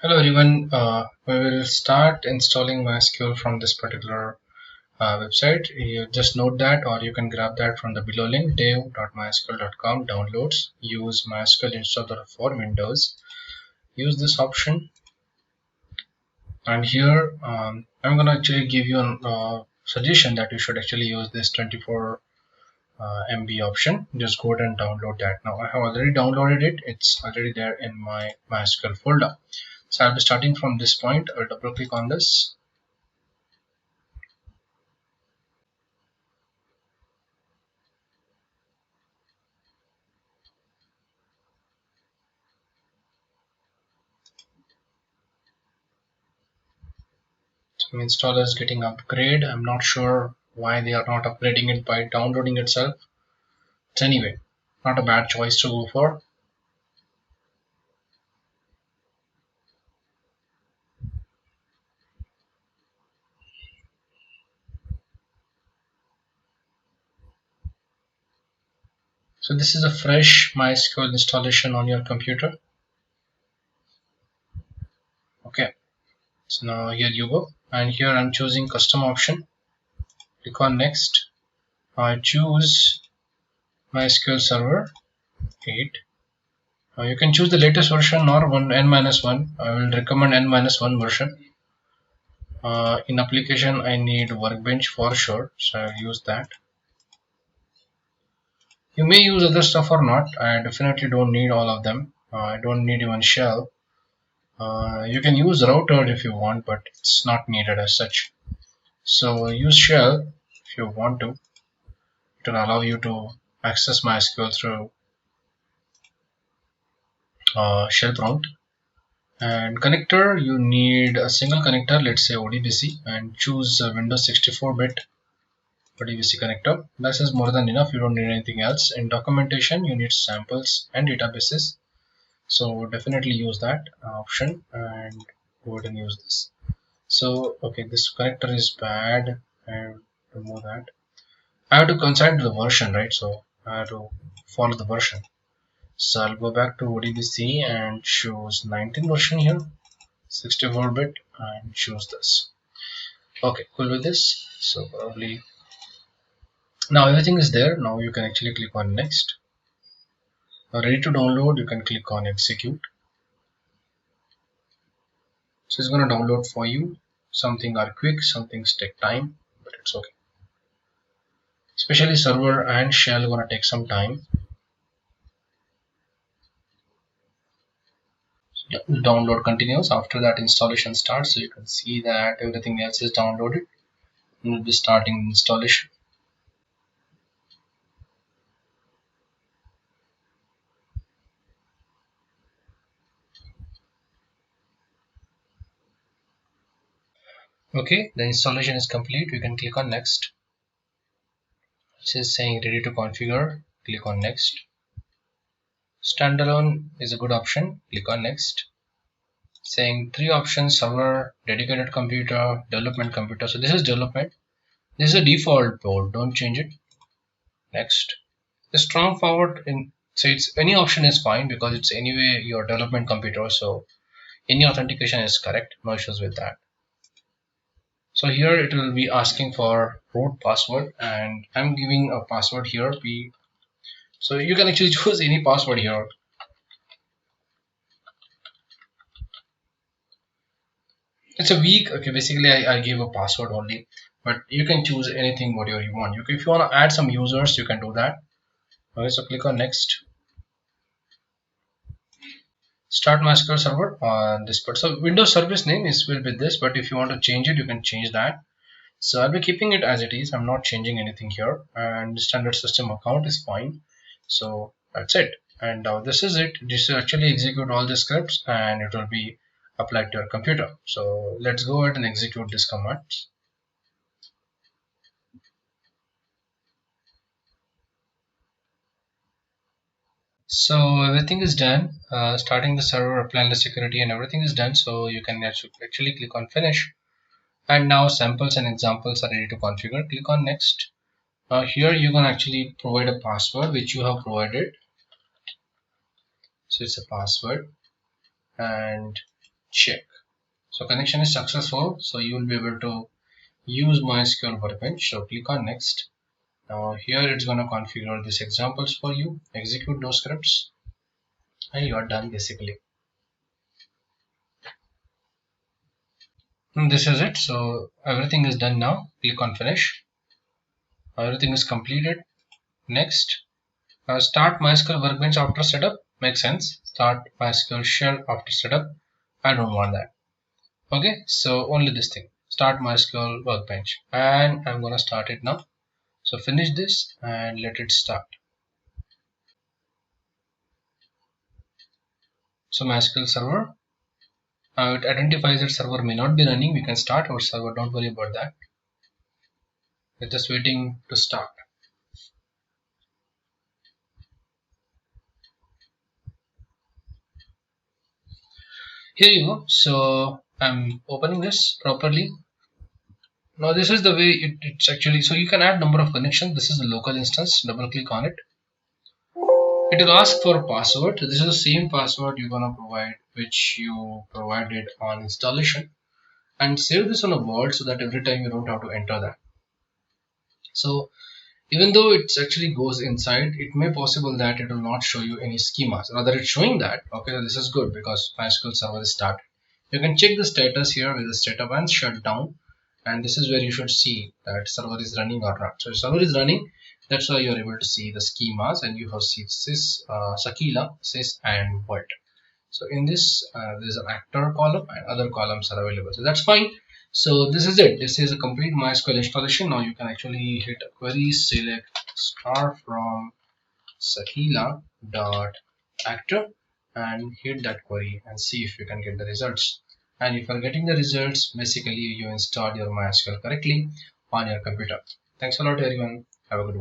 Hello everyone. We will start installing MySQL from this particular website. You just note that, or you can grab that from the below link dev.mysql.com downloads. Use MySQL installer for Windows. Use this option, and here I'm gonna actually give you a suggestion that you should actually use this 24 MB option. Just go ahead and download that. Now I have already downloaded it. It's already there in my MySQL folder. So I'll be starting from this point. I'll double click on this. So installer is getting upgrade. I'm not sure why they are not upgrading it by downloading itself. But anyway, not a bad choice to go for. So this is a fresh MySQL installation on your computer. Okay, so now here you go, and here I'm choosing custom option. Click on next. I choose MySQL Server 8. You can choose the latest version or n-1. I will recommend n-1 version. In application I need Workbench for sure, so I'll use that. You may use other stuff or not. I definitely don't need all of them. I don't need even shell. You can use router if you want, but it's not needed as such. So use shell if you want to. It will allow you to access MySQL through shell prompt. And connector, you need a single connector, let's say ODBC, and choose Windows 64-bit ODBC connector. This is more than enough. You don't need anything else. In documentation, you need samples and databases. So definitely use that option and go ahead and use this. So okay, this connector is bad, and remove that. I have to coincide the version, right? So I have to follow the version. So I'll go back to ODBC and choose 19 version here, 64-bit, and choose this. Okay, cool with this. So probably now everything is there. Now you can actually click on next. Now ready to download, you can click on execute. So it's going to download for you. Some things are quick, some things take time, but it's okay. Especially server and shell going to take some time. So the download continues. After that, installation starts. So you can see that everything else is downloaded. We'll be starting installation. Okay, the installation is complete. We can click on next. This is saying ready to configure. Click on next. Standalone is a good option. Click on next. Saying three options: server, dedicated computer, development computer. So this is development. This is a default port. Don't change it. Next. The strong forward in, so it's any option is fine because it's anyway your development computer. So any authentication is correct. No issues with that. So here it will be asking for root password, and I'm giving a password here. So you can actually choose any password here. It's a weak. Okay, basically I gave a password only, but you can choose anything whatever you want. If you want to add some users, you can do that. Okay, so click on next. Start MySQL server on this part. So Windows service name is will be this, but if you want to change it, you can change that. So I'll be keeping it as it is. I'm not changing anything here, and standard system account is fine. So that's it. And this is it. This will actually execute all the scripts, and it will be applied to your computer. So let's go ahead and execute this command. So everything is done. Starting the server, applying the security, and everything is done. So you can actually click on finish. And now samples and examples are ready to configure. Click on next. Here you can actually provide a password which you have provided. So it's a password, and check. So connection is successful, so you will be able to use MySQL Workbench. So click on next. Now here it's going to configure these examples for you, execute those scripts, and you are done basically. And this is it. So everything is done now. Click on finish. Everything is completed. Next. Start MySQL Workbench after setup. Makes sense. Start MySQL shell after setup. I don't want that. Okay, so only this thing. Start MySQL Workbench, and I'm gonna start it now. So finish this and let it start. So MySQL server. It identifies that server may not be running. We can start our server. Don't worry about that. We're just waiting to start. Here you go. So I'm opening this properly. Now this is the way it's actually, so you can add number of connections. This is the local instance. Double click on it. It will ask for a password. This is the same password you're gonna provide which you provided on installation, and save this on a Word so that every time you don't have to enter that. So even though it actually goes inside, it may possible that it will not show you any schemas. Rather it's showing that, okay, this is good because MySQL server is started. You can check the status here with the setup and shutdown, and this is where you should see that server is running or not. So if server is running, that's why you are able to see the schemas, and you have seen sys, Sakila, sys, and Vault. So in this there is an actor column and other columns are available, so that's fine. So this is it. This is a complete MySQL installation. Now you can actually hit query select star from Sakila dot actor and hit that query and see if you can get the results. And if you're getting the results, basically you installed your MySQL correctly on your computer. Thanks a lot everyone. Have a good one.